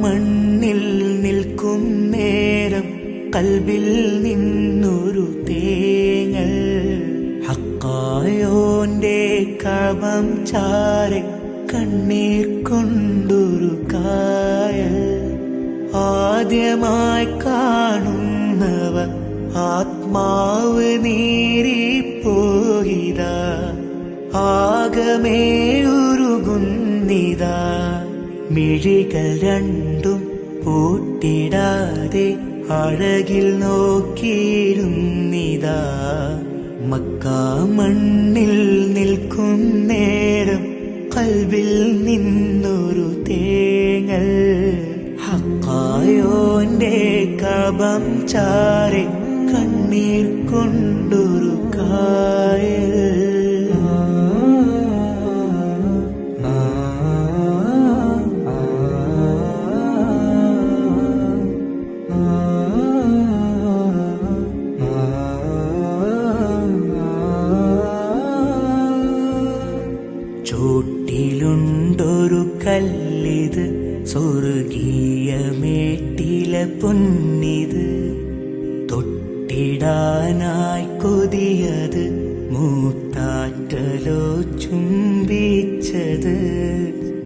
മണ്ണിൽ നിൽക്കും നേരം കൽബിൽ നിന്നൊരു തേങ്ങൽ ഹക്കായോന്റെ കഅബം ചാരെ കണ്ണീർ കൊണ്ടൊരു കായൽ. ആദ്യമായി കാണുന്നവർ ആത്മാവ് നീറിപ്പോയിതാ, ആകമേ ഉരുകുന്നിതാ. മിഴികൾ രണ്ടും പൂട്ടിടാതെ അഴകിൽ നോക്കിയിരുന്നിതാ. മക്കാ മണ്ണിൽ നിൽക്കും നേരം കൽബിൽ നിന്നൊരു തേങ്ങൽ ഹക്കായോന്റെ കഅബം ചാരെ കണ്ണീർ കൊണ്ടൊരു കായൽ. ചോട്ടിലുണ്ടൊരു കല്ലിത്, സ്വർഗീയ മേട്ടിലെ പൊന്നിത്. തൊട്ടിടാനായി കൊതിയത്, മൂത്താറ്റലോ ചുംബിച്ചത്.